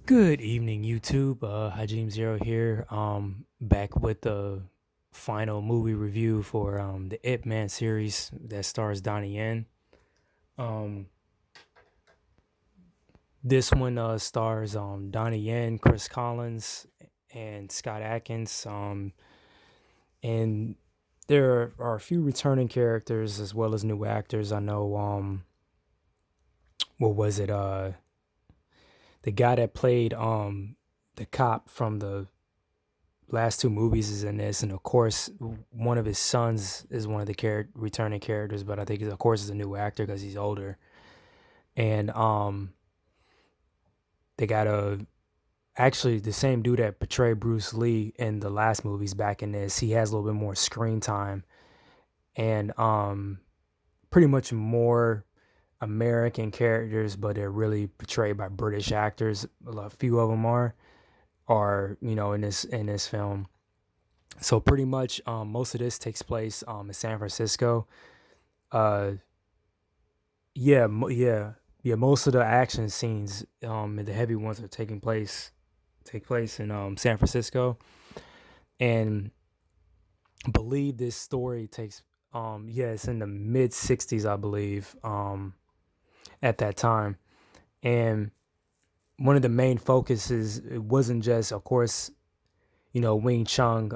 Good evening, YouTube. Hajim Zero here. Back with the final movie review for the Ip Man series that stars Donnie Yen. Um, this one stars Donnie Yen, Chris Collins, and Scott Adkins. And there are a few returning characters as well as new actors. I know. What was it? The guy that played the cop from the last two movies is in this, and of course, one of his sons is one of the returning characters. But I think, of course, is a new actor because he's older. And they got a actually the same dude that portrayed Bruce Lee in the last movies back in this. He has a little bit more screen time and pretty much more American characters, but they're really portrayed by British actors. A few of them are in this film. So pretty much, most of this takes place in San Francisco. Uh, yeah. Most of the action scenes, and the heavy ones are take place in San Francisco, and believe this story takes yeah, it's in the mid '60s, I believe, at that time. And one of the main focuses, it wasn't just, of course, Wing Chun,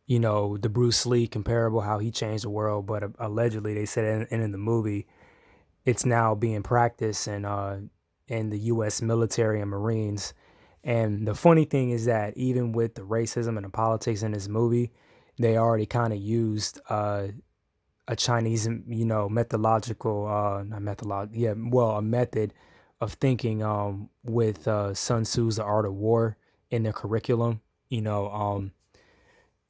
the Bruce Lee comparable, how he changed the world. But allegedly, they said in the movie, it's now being practiced in the U.S. military and Marines. And the funny thing is that even with the racism and the politics in this movie, they already kind of used a Chinese, methodological, not methodology, yeah, well, a method of thinking with Sun Tzu's The Art of War in their curriculum. You know, um,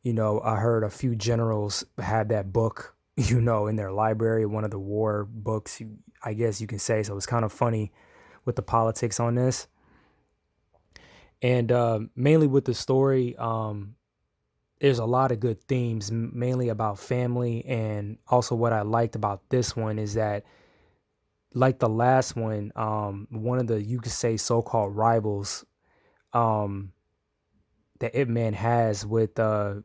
I heard a few generals had that book, in their library, one of the war books, I guess you can say. So it's kind of funny with the politics on this. And mainly with the story, there's a lot of good themes, mainly about family. And also, what I liked about this one is that, like the last one of the, you could say, so called rivals um, that Ip Man has with, one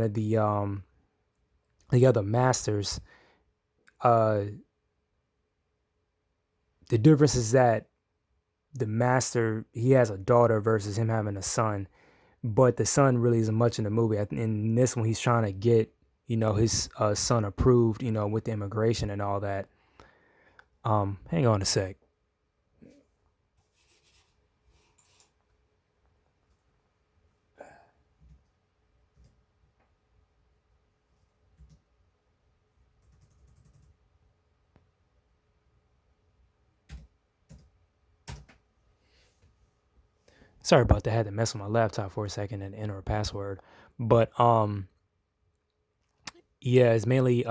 of the other masters. Uh, the difference is that the master, he has a daughter versus him having a son, but the son really isn't much in the movie. In this one, he's trying to get his son approved, with the immigration and all that. Hang on a sec. Sorry about that. I had to mess with my laptop for a second and enter a password. But yeah, it's mainly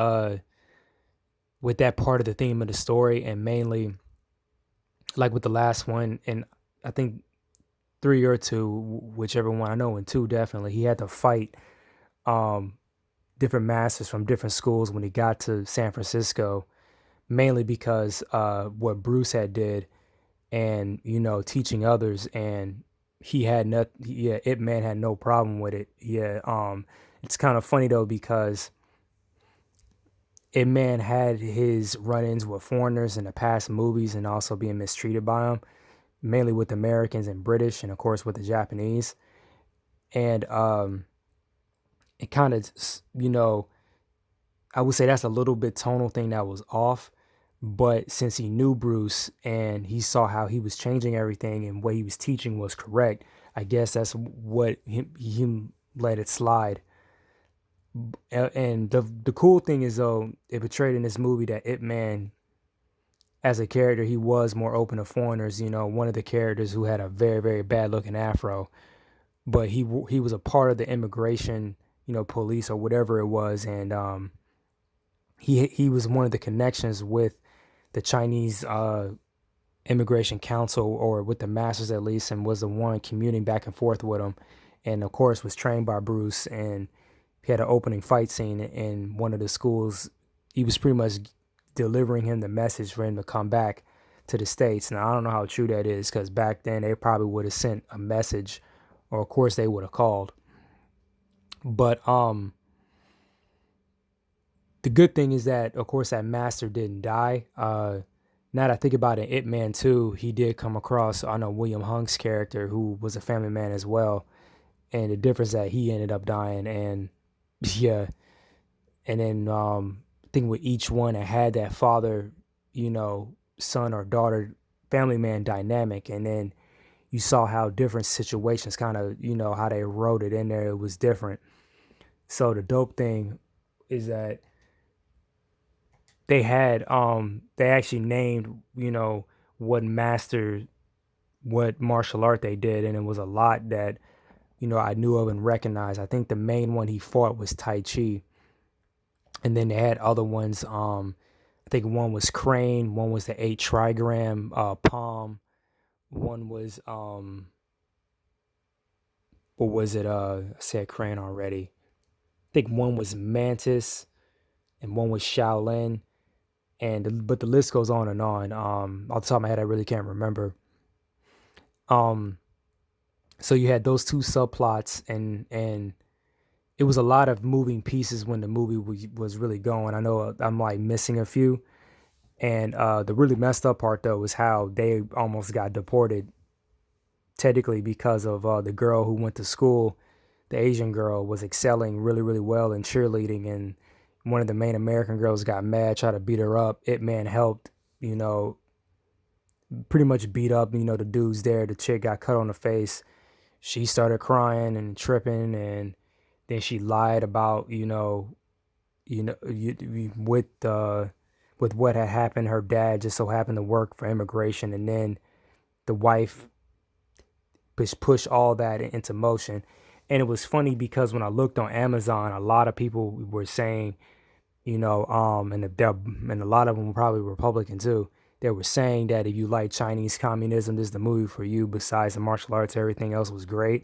with that part of the theme of the story, and mainly like with the last one, and I think three or two, whichever one. I know in two definitely, he had to fight um different masters from different schools when he got to San Francisco, mainly because what Bruce had did, and teaching others. And he had not yeah, Ip Man had no problem with it. Yeah. It's kind of funny though, because Ip Man had his run-ins with foreigners in the past movies and also being mistreated by them, mainly with Americans and British, and of course with the Japanese. And it kind of, I would say that's a little bit tonal thing that was off. But since he knew Bruce and he saw how he was changing everything and what he was teaching was correct, I guess that's what him let it slide. And the cool thing is, though, it portrayed in this movie that Ip Man, as a character, he was more open to foreigners. One of the characters who had a very, very bad looking afro, but he was a part of the immigration, police or whatever it was. And he was one of the connections with the Chinese immigration council, or with the masters at least, and was the one communing back and forth with them. And of course was trained by Bruce. And he had an opening fight scene in one of the schools. He was pretty much delivering him the message for him to come back to the States. Now, I don't know how true that is because back then they probably would have sent a message, or of course they would have called. But the good thing is that, of course, that master didn't die. Now that I think about it, Ip Man 2, he did come across, I know, William Hunk's character, who was a family man as well. And the difference that he ended up dying. And yeah, and then I think with each one, it had that father, son or daughter, family man dynamic. And then you saw how different situations kind of, how they wrote it in there. It was different. So the dope thing is that they actually named, what master, what martial art they did, and it was a lot that, I knew of and recognized. I think the main one he fought was Tai Chi. And then they had other ones. I think one was crane, one was the 8 trigram palm, one was what was it? I said crane already. I think one was mantis and one was Shaolin. But the list goes on and on. Off the top of my head, I really can't remember. Um, so you had those two subplots, and it was a lot of moving pieces when the movie was really going. I know I'm like missing a few, and the really messed up part though was how they almost got deported technically because of the girl who went to school. The Asian girl was excelling really really well in cheerleading, and one of the main American girls got mad, tried to beat her up. It Man helped, you know, pretty much beat up, the dudes there. The chick got cut on the face. She started crying and tripping, and then she lied about, with what had happened. Her dad just so happened to work for immigration, and then the wife pushed all that into motion. And it was funny because when I looked on Amazon, a lot of people were saying, and a lot of them were probably Republican too. They were saying that if you like Chinese communism, this is the movie for you. Besides the martial arts, everything else was great.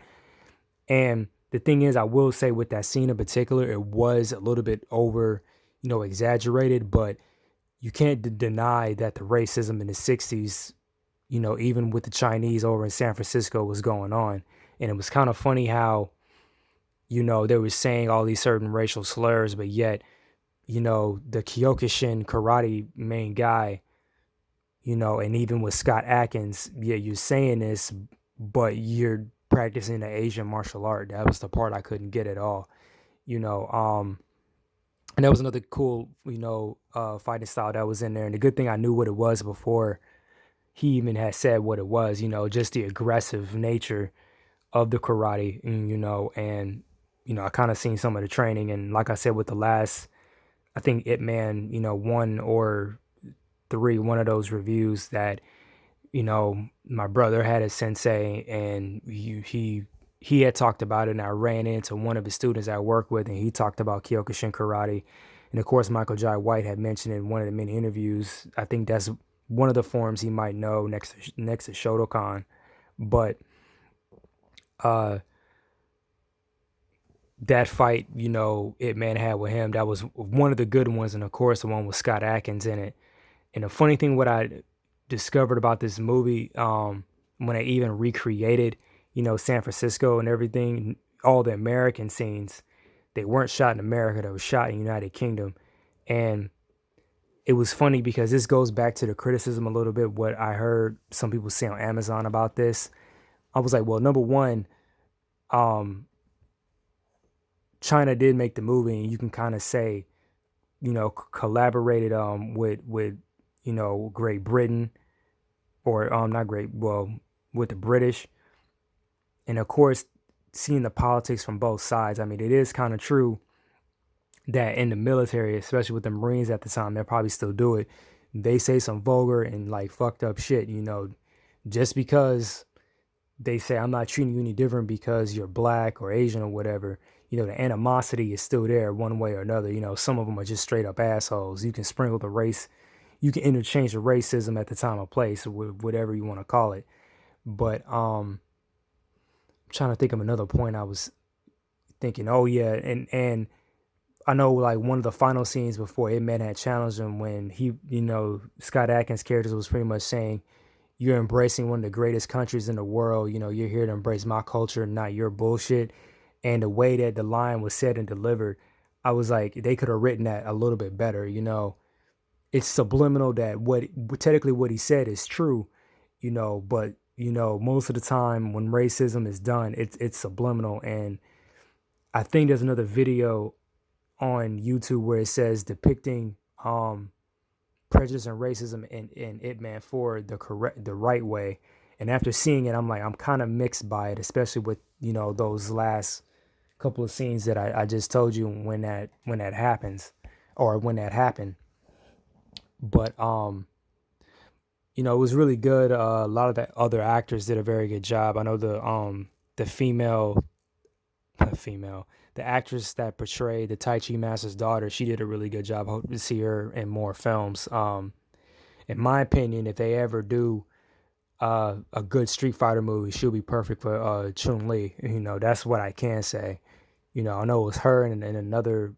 And the thing is, I will say with that scene in particular, it was a little bit over, exaggerated, but you can't deny that the racism in the 60s, even with the Chinese over in San Francisco was going on. And it was kind of funny how, they were saying all these certain racial slurs, but yet, the Kyokushin karate main guy, and even with Scott Adkins, yeah, you're saying this, but you're practicing the Asian martial art. That was the part I couldn't get at all, you know. And that was another cool, fighting style that was in there. And the good thing I knew what it was before he even had said what it was, just the aggressive nature of the karate, and I kind of seen some of the training. And like I said, with the last, I think Ip Man, 1 or 3, one of those reviews that, my brother had a sensei, and he had talked about it, and I ran into one of his students I work with, and he talked about Kyokushin karate. And of course, Michael Jai White had mentioned in one of the many interviews. I think that's one of the forms he might know next to Shotokan. But that fight, Ip Man had with him, that was one of the good ones, and of course, the one with Scott Adkins in it. And the funny thing, what I discovered about this movie, when I even recreated, San Francisco and everything, all the American scenes, they weren't shot in America, they were shot in the United Kingdom. And it was funny because this goes back to the criticism a little bit, what I heard some people say on Amazon about this. I was like, well, number one, um, China did make the movie, and you can kind of say, collaborated with Great Britain, or not great, well, with the British. And of course, seeing the politics from both sides, I mean, it is kind of true that in the military, especially with the Marines at the time, they'll probably still do it. They say some vulgar and like fucked up shit, just because they say I'm not treating you any different because you're black or Asian or whatever. The animosity is still there one way or another. Some of them are just straight up assholes. You can sprinkle the race, you can interchange the racism at the time of place, whatever you want to call it. But I'm trying to think of another point I was thinking. Oh yeah, and I know like one of the final scenes before Ip Man had challenged him when he, Scott Adkins' character was pretty much saying, "You're embracing one of the greatest countries in the world. You're here to embrace my culture, not your bullshit." And the way that the line was said and delivered, I was like, they could have written that a little bit better. It's subliminal that technically what he said is true, but most of the time when racism is done, it's subliminal. And I think there's another video on YouTube where it says depicting prejudice and racism in Ip Man 4 the right way. And after seeing it, I'm kind of mixed by it, especially with those last couple of scenes that I just told you when that happens or when that happened. But it was really good. A lot of the other actors did a very good job. I know the female, the actress that portrayed the Tai Chi master's daughter, she did a really good job. I hope to see her in more films. In my opinion, if they ever do a good Street Fighter movie, she'll be perfect for Chun Li. That's what I can say. I know it was her and another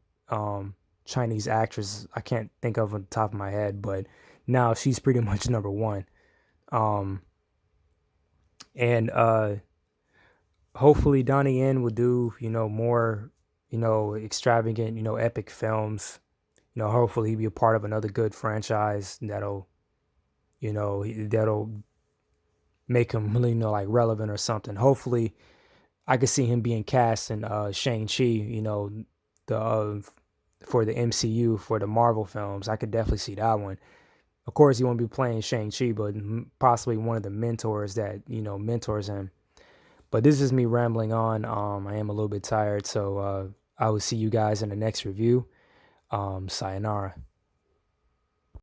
Chinese actress I can't think of on the top of my head, but now she's pretty much number one. Um, and hopefully Donnie Yen will do more extravagant epic films. Hopefully he'll be a part of another good franchise that'll make him really like relevant or something. Hopefully I could see him being cast in Shang-Chi, the for the MCU, for the Marvel films. I could definitely see that one. Of course, he won't be playing Shang-Chi, but possibly one of the mentors that mentors him. But this is me rambling on. I am a little bit tired, so I will see you guys in the next review. Sayonara.